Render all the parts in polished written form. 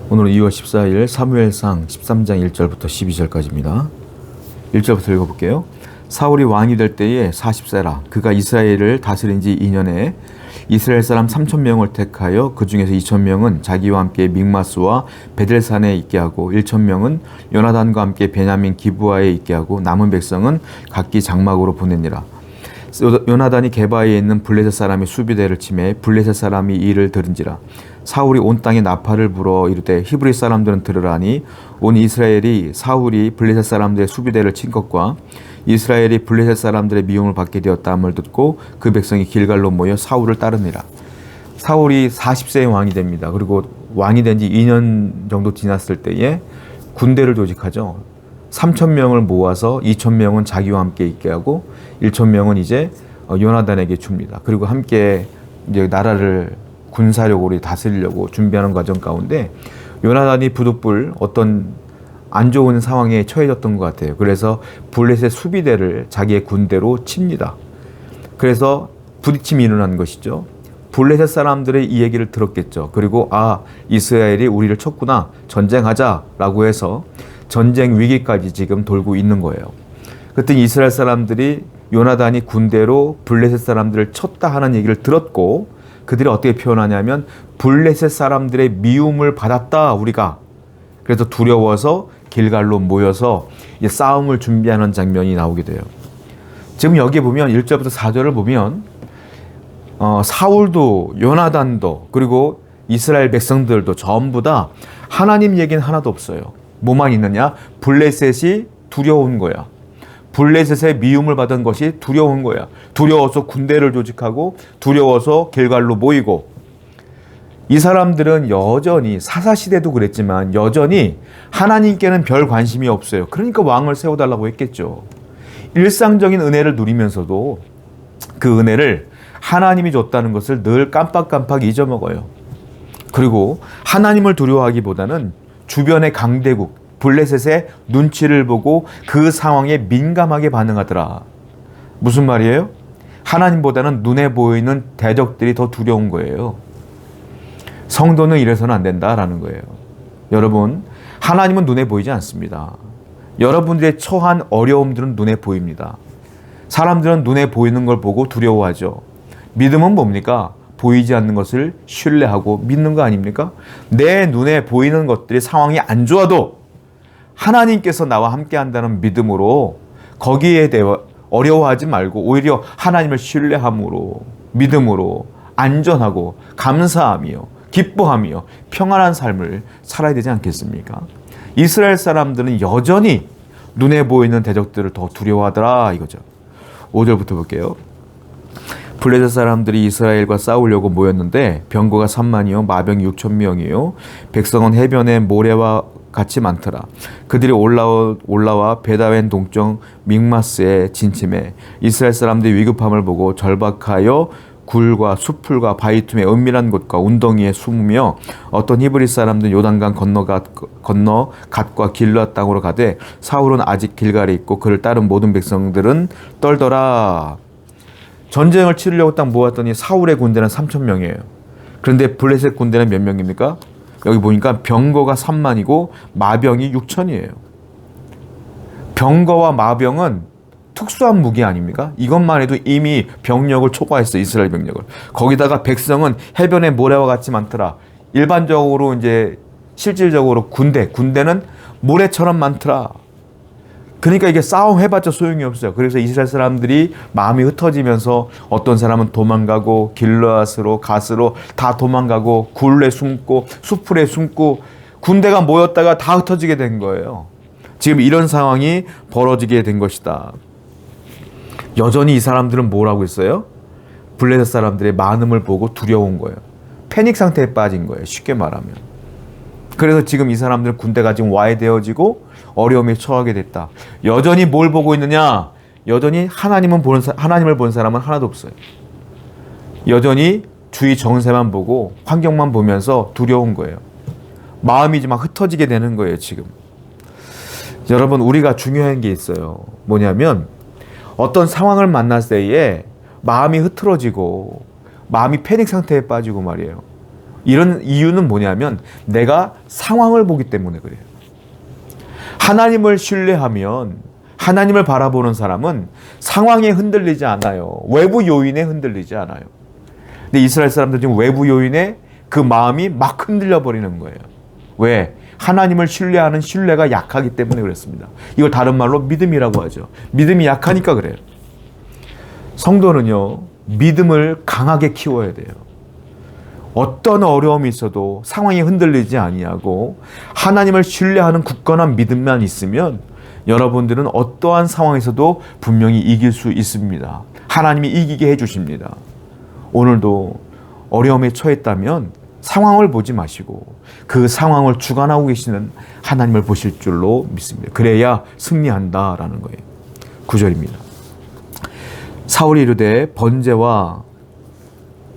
오늘은 2월 14일 사무엘상 13장 1절부터 12절까지입니다. 1절부터 읽어볼게요. 사울이 왕이 될 때에 40세라. 그가 이스라엘을 다스린 지 2년에 이스라엘 사람 3,000명을 택하여 그 중에서 2,000명은 자기와 함께 믹마스와 베델산에 있게 하고 1,000명은 요나단과 함께 베냐민 기브아에 있게 하고 남은 백성은 각기 장막으로 보내니라. 요나단이 게바에 있는 블레셋 사람이 수비대를 치매 블레셋 사람이 이를 들은지라. 사울이 온 땅에 나팔을 불어 이르되 히브리 사람들은 들으라니 온 이스라엘이 사울이 블레셋 사람들의 수비대를 친 것과 이스라엘이 블레셋 사람들의 미움을 받게 되었다함을 듣고 그 백성이 길갈로 모여 사울을 따르니라. 사울이 40세의 왕이 됩니다. 그리고 왕이 된 지 2년 정도 지났을 때에 군대를 조직하죠. 3,000명을 모아서 2,000명은 자기와 함께 있게 하고 1,000명은 이제 요나단에게 줍니다. 그리고 함께 이제 나라를 군사력으로 다스리려고 준비하는 과정 가운데 요나단이 부득불 어떤 안 좋은 상황에 처해졌던 것 같아요. 그래서 블레셋 수비대를 자기의 군대로 칩니다. 그래서 부딪힘이 일어난 것이죠. 블레셋 사람들의 이 얘기를 들었겠죠. 그리고 이스라엘이 우리를 쳤구나, 전쟁하자라고 해서 전쟁 위기까지 지금 돌고 있는 거예요. 그때 이스라엘 사람들이 요나단이 군대로 블레셋 사람들을 쳤다 하는 얘기를 들었고 그들이 어떻게 표현하냐면 블레셋 사람들의 미움을 받았다 우리가. 그래서 두려워서 길갈로 모여서 이제 싸움을 준비하는 장면이 나오게 돼요. 지금 여기 보면 1절부터 4절을 보면 사울도 요나단도 그리고 이스라엘 백성들도 전부 다 하나님 얘기는 하나도 없어요. 뭐만 있느냐? 블레셋이 두려운 거야. 블레셋의 미움을 받은 것이 두려운 거야. 두려워서 군대를 조직하고 두려워서 길갈로 모이고. 이 사람들은 여전히 사사시대도 그랬지만 여전히 하나님께는 별 관심이 없어요. 그러니까 왕을 세워달라고 했겠죠. 일상적인 은혜를 누리면서도 그 은혜를 하나님이 줬다는 것을 늘 깜빡깜빡 잊어먹어요. 그리고 하나님을 두려워하기보다는 주변의 강대국 블레셋의 눈치를 보고 그 상황에 민감하게 반응하더라. 무슨 말이에요? 하나님보다는 눈에 보이는 대적들이 더 두려운 거예요. 성도는 이래서는 안 된다라는 거예요. 여러분, 하나님은 눈에 보이지 않습니다. 여러분들의 처한 어려움들은 눈에 보입니다. 사람들은 눈에 보이는 걸 보고 두려워하죠. 믿음은 뭡니까? 보이지 않는 것을 신뢰하고 믿는 거 아닙니까? 내 눈에 보이는 것들이 상황이 안 좋아도 하나님께서 나와 함께 한다는 믿음으로 거기에 대해 어려워하지 말고 오히려 하나님을 신뢰함으로 믿음으로 안전하고 감사하며 기뻐하며 평안한 삶을 살아야 되지 않겠습니까? 이스라엘 사람들은 여전히 눈에 보이는 대적들을 더 두려워하더라 이거죠. 5절부터 볼게요. 블레셋 사람들이 이스라엘과 싸우려고 모였는데 병거가 3만이요 마병이 6,000명이요 백성은 해변에 모래와 같이 많더라. 그들이 올라와 베다웬 동쪽 믹마스에 진침해 이스라엘 사람들이 위급함을 보고 절박하여 굴과 수풀과 바위 틈의 은밀한 곳과 운덩이에 숨으며 어떤 히브리 사람들은 요단강 건너 갓과 길르앗 땅으로 가되 사울은 아직 길갈에 있고 그를 따른 모든 백성들은 떨더라. 전쟁을 치르려고 딱 모았더니 사울의 군대는 3,000명이에요. 그런데 블레셋 군대는 몇 명입니까? 여기 보니까 병거가 3만이고 마병이 6,000이에요. 병거와 마병은 특수한 무기 아닙니까? 이것만 해도 이미 병력을 초과했어, 이스라엘 병력을. 거기다가 백성은 해변에 모래와 같이 많더라. 일반적으로 이제 실질적으로 군대는 모래처럼 많더라. 그러니까 이게 싸움 해봤자 소용이 없어요. 그래서 이스라엘 사람들이 마음이 흩어지면서 어떤 사람은 도망가고 길르앗으로 갓으로 다 도망가고 굴에 숨고 수풀에 숨고 군대가 모였다가 다 흩어지게 된 거예요. 지금 이런 상황이 벌어지게 된 것이다. 여전히 이 사람들은 뭐라고 했어요? 블레셋 사람들의 많음을 보고 두려운 거예요. 패닉 상태에 빠진 거예요. 쉽게 말하면. 그래서 지금 이 사람들은 군대가 지금 와해되어지고 어려움에 처하게 됐다. 여전히 뭘 보고 있느냐? 여전히 하나님을 본 사람은 하나도 없어요. 여전히 주위 정세만 보고 환경만 보면서 두려운 거예요. 마음이 이제 막 흩어지게 되는 거예요, 지금. 여러분, 우리가 중요한 게 있어요. 뭐냐면 어떤 상황을 만났을 때에 마음이 흐트러지고 마음이 패닉 상태에 빠지고 말이에요. 이런 이유는 뭐냐면 내가 상황을 보기 때문에 그래요. 하나님을 신뢰하면 하나님을 바라보는 사람은 상황에 흔들리지 않아요. 외부 요인에 흔들리지 않아요. 근데 이스라엘 사람들 지금 외부 요인에 그 마음이 막 흔들려 버리는 거예요. 왜? 하나님을 신뢰하는 신뢰가 약하기 때문에 그렇습니다. 이걸 다른 말로 믿음이라고 하죠. 믿음이 약하니까 그래요. 성도는요, 믿음을 강하게 키워야 돼요. 어떤 어려움이 있어도 상황이 흔들리지 아니하고 하나님을 신뢰하는 굳건한 믿음만 있으면 여러분들은 어떠한 상황에서도 분명히 이길 수 있습니다. 하나님이 이기게 해주십니다. 오늘도 어려움에 처했다면 상황을 보지 마시고 그 상황을 주관하고 계시는 하나님을 보실 줄로 믿습니다. 그래야 승리한다라는 거예요. 9절입니다. 사울이 이르되 번제와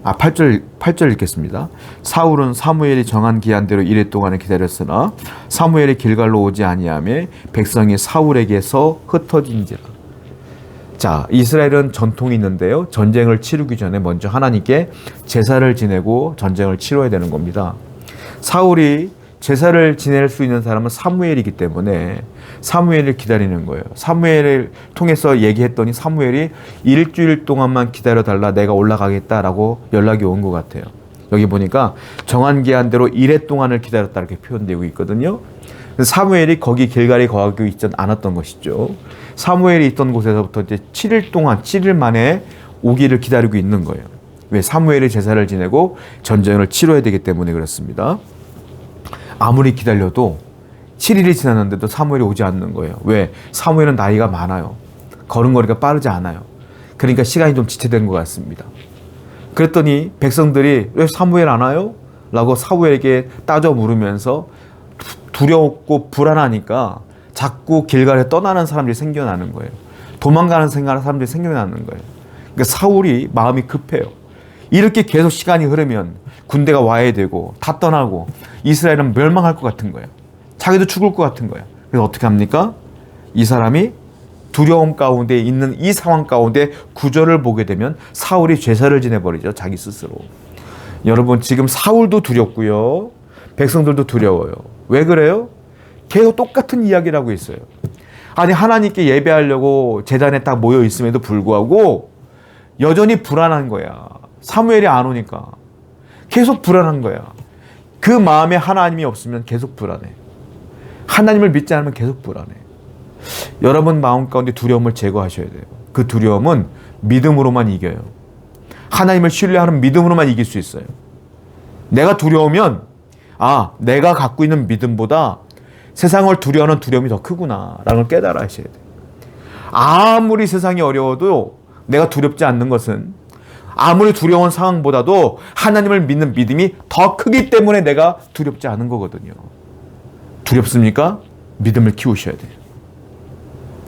8절 읽겠습니다. 사울은 사무엘이 정한 기한대로 이레 동안을 기다렸으나 사무엘이 길갈로 오지 아니하며 백성이 사울에게서 흩어진지라. 자, 이스라엘은 전통이 있는데요. 전쟁을 치르기 전에 먼저 하나님께 제사를 지내고 전쟁을 치러야 되는 겁니다. 사울이 제사를 지낼 수 있는 사람은 사무엘이기 때문에 사무엘을 기다리는 거예요. 사무엘을 통해서 얘기했더니 사무엘이 일주일 동안만 기다려달라, 내가 올라가겠다라고 연락이 온 것 같아요. 여기 보니까 정한 기한대로 이레 동안을 기다렸다 이렇게 표현되고 있거든요. 사무엘이 거기 길갈에 거하고 있지 않았던 것이죠. 사무엘이 있던 곳에서부터 이제 7일 동안 7일 만에 오기를 기다리고 있는 거예요. 왜? 사무엘이 제사를 지내고 전쟁을 치러야 되기 때문에 그렇습니다. 아무리 기다려도 7일이 지났는데도 사무엘이 오지 않는 거예요. 왜? 사무엘은 나이가 많아요. 걸음걸이가 빠르지 않아요. 그러니까 시간이 좀 지체된 것 같습니다. 그랬더니 백성들이 왜 사무엘 안 와요? 라고 사무엘에게 따져 물으면서 두렵고 불안하니까 자꾸 길갈에 떠나는 사람들이 생겨나는 거예요. 도망가는 사람들이 생겨나는 거예요. 그러니까 사울이 마음이 급해요. 이렇게 계속 시간이 흐르면 군대가 와야 되고 다 떠나고 이스라엘은 멸망할 것 같은 거예요. 자기도 죽을 것 같은 거예요. 그래서 어떻게 합니까? 이 사람이 두려움 가운데 있는 이 상황 가운데 구절을 보게 되면 사울이 제사를 지내버리죠. 자기 스스로. 여러분, 지금 사울도 두렵고요. 백성들도 두려워요. 왜 그래요? 계속 똑같은 이야기를 하고 있어요. 아니, 하나님께 예배하려고 제단에 딱 모여 있음에도 불구하고 여전히 불안한 거야. 사무엘이 안 오니까. 계속 불안한 거야. 그 마음에 하나님이 없으면 계속 불안해. 하나님을 믿지 않으면 계속 불안해. 여러분 마음 가운데 두려움을 제거하셔야 돼요. 그 두려움은 믿음으로만 이겨요. 하나님을 신뢰하는 믿음으로만 이길 수 있어요. 내가 두려우면 내가 갖고 있는 믿음보다 세상을 두려워하는 두려움이 더 크구나 라는 걸 깨달아 하셔야 돼요. 아무리 세상이 어려워도 내가 두렵지 않는 것은 아무리 두려운 상황보다도 하나님을 믿는 믿음이 더 크기 때문에 내가 두렵지 않은 거거든요. 두렵습니까? 믿음을 키우셔야 돼요.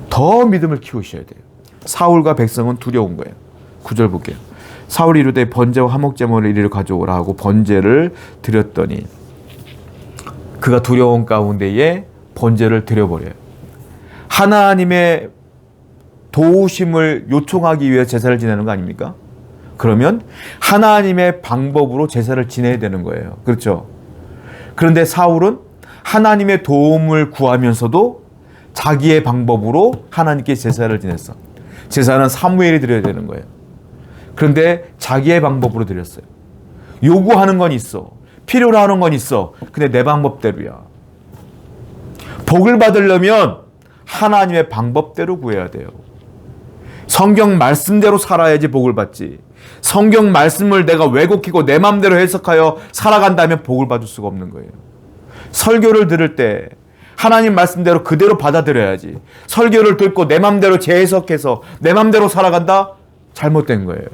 더 믿음을 키우셔야 돼요. 사울과 백성은 두려운 거예요. 9절 볼게요. 사울이 이르되 번제와 화목제물을 이리로 가져오라 하고 번제를 드렸더니 그가 두려운 가운데에 번제를 드려버려요. 하나님의 도우심을 요청하기 위해 제사를 지내는 거 아닙니까? 그러면 하나님의 방법으로 제사를 지내야 되는 거예요. 그렇죠? 그런데 사울은 하나님의 도움을 구하면서도 자기의 방법으로 하나님께 제사를 지냈어. 제사는 사무엘이 드려야 되는 거예요. 그런데 자기의 방법으로 드렸어요. 요구하는 건 있어. 필요로 하는 건 있어. 근데 내 방법대로야. 복을 받으려면 하나님의 방법대로 구해야 돼요. 성경 말씀대로 살아야지 복을 받지. 성경 말씀을 내가 왜곡히고 내 마음대로 해석하여 살아간다면 복을 받을 수가 없는 거예요. 설교를 들을 때 하나님 말씀대로 그대로 받아들여야지. 설교를 듣고 내 마음대로 재해석해서 내 마음대로 살아간다? 잘못된 거예요.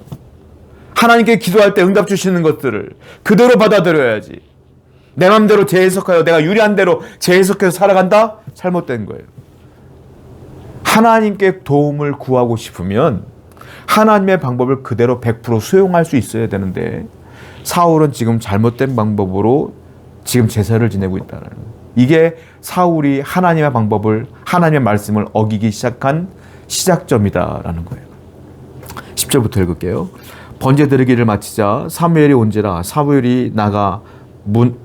하나님께 기도할 때 응답 주시는 것들을 그대로 받아들여야지. 내 마음대로 재해석하여 내가 유리한 대로 재해석해서 살아간다? 잘못된 거예요. 하나님께 도움을 구하고 싶으면 하나님의 방법을 그대로 100% 수용할 수 있어야 되는데 사울은 지금 잘못된 방법으로 지금 제사를 지내고 있다는 거예요. 이게 사울이 하나님의 방법을, 하나님의 말씀을 어기기 시작한 시작점이다라는 거예요. 10절부터 읽을게요. 번제 드리기를 마치자 사무엘이 온지라 사무엘이 나가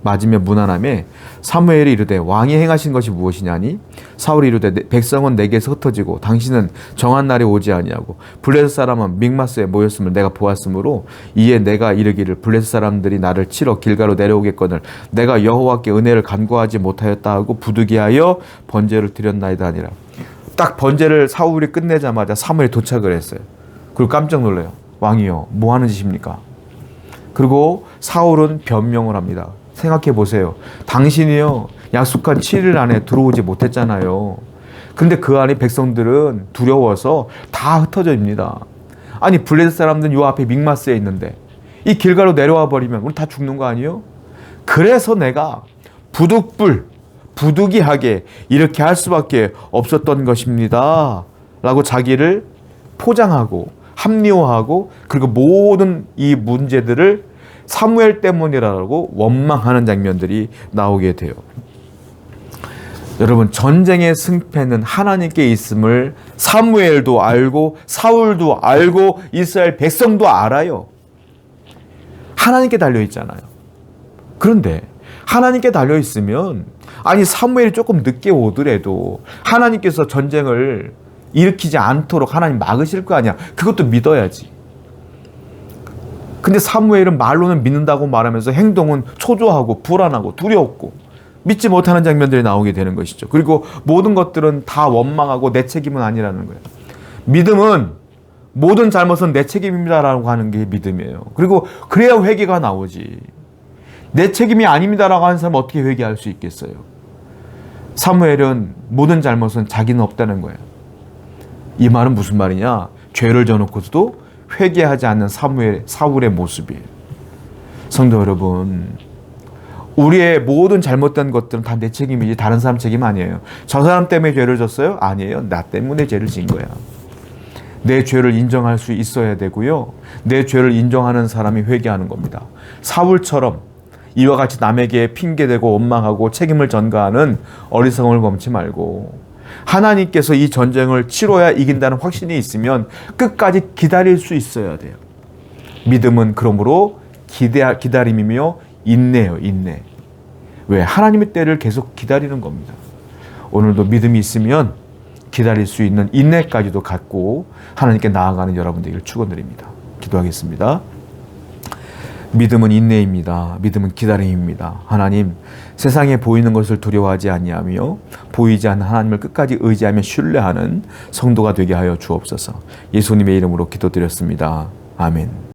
맞으며 무난함에 사무엘이 이르되 왕이 행하신 것이 무엇이냐니 사울이 이르되 백성은 내게서 흩어지고 당신은 정한 날에 오지 아니하고 블레셋 사람은 믹마스에 모였음을 내가 보았으므로 이에 내가 이르기를 블레셋 사람들이 나를 치러 길가로 내려오겠거늘 내가 여호와께 은혜를 간구하지 못하였다 하고 부득이하여 번제를 드렸나이다 하니라. 딱 번제를 사울이 끝내자마자 사무엘이 도착을 했어요. 그리고 깜짝 놀래요. 왕이요, 뭐 하는 짓입니까? 그리고 사울은 변명을 합니다. 생각해 보세요. 당신이요, 약속한 7일 안에 들어오지 못했잖아요. 근데 그 안에 백성들은 두려워서 다 흩어져 있습니다. 아니, 블레셋 사람들은 요 앞에 믹마스에 있는데 이 길가로 내려와 버리면 우리 다 죽는 거 아니에요? 그래서 내가 부득이하게 이렇게 할 수밖에 없었던 것입니다. 라고 자기를 포장하고 합리화하고 그리고 모든 이 문제들을 사무엘 때문이라고 원망하는 장면들이 나오게 돼요. 여러분, 전쟁의 승패는 하나님께 있음을 사무엘도 알고 사울도 알고 이스라엘 백성도 알아요. 하나님께 달려 있잖아요. 그런데 하나님께 달려 있으면 아니 사무엘이 조금 늦게 오더라도 하나님께서 전쟁을 일으키지 않도록 하나님 막으실 거 아니야. 그것도 믿어야지. 근데 사무엘은 말로는 믿는다고 말하면서 행동은 초조하고 불안하고 두려웠고 믿지 못하는 장면들이 나오게 되는 것이죠. 그리고 모든 것들은 다 원망하고 내 책임은 아니라는 거예요. 믿음은 모든 잘못은 내 책임입니다라고 하는 게 믿음이에요. 그리고 그래야 회개가 나오지. 내 책임이 아닙니다라고 하는 사람은 어떻게 회개할 수 있겠어요? 사무엘은 모든 잘못은 자기는 없다는 거예요. 이 말은 무슨 말이냐? 죄를 져놓고서도 회개하지 않는 사울의 모습이에요. 성도 여러분, 우리의 모든 잘못된 것들은 다 내 책임이지 다른 사람 책임 아니에요. 저 사람 때문에 죄를 졌어요? 아니에요. 나 때문에 죄를 진 거야. 내 죄를 인정할 수 있어야 되고요. 내 죄를 인정하는 사람이 회개하는 겁니다. 사울처럼 이와 같이 남에게 핑계대고 원망하고 책임을 전가하는 어리석음을 범치 말고 하나님께서 이 전쟁을 치러야 이긴다는 확신이 있으면 끝까지 기다릴 수 있어야 돼요. 믿음은 그러므로 기다림이며 인내예요. 인내. 왜? 하나님의 때를 계속 기다리는 겁니다. 오늘도 믿음이 있으면 기다릴 수 있는 인내까지도 갖고 하나님께 나아가는 여러분 되기를 축원드립니다. 기도하겠습니다. 믿음은 인내입니다. 믿음은 기다림입니다. 하나님, 세상에 보이는 것을 두려워하지 아니하며 보이지 않는 하나님을 끝까지 의지하며 신뢰하는 성도가 되게 하여 주옵소서. 예수님의 이름으로 기도드렸습니다. 아멘.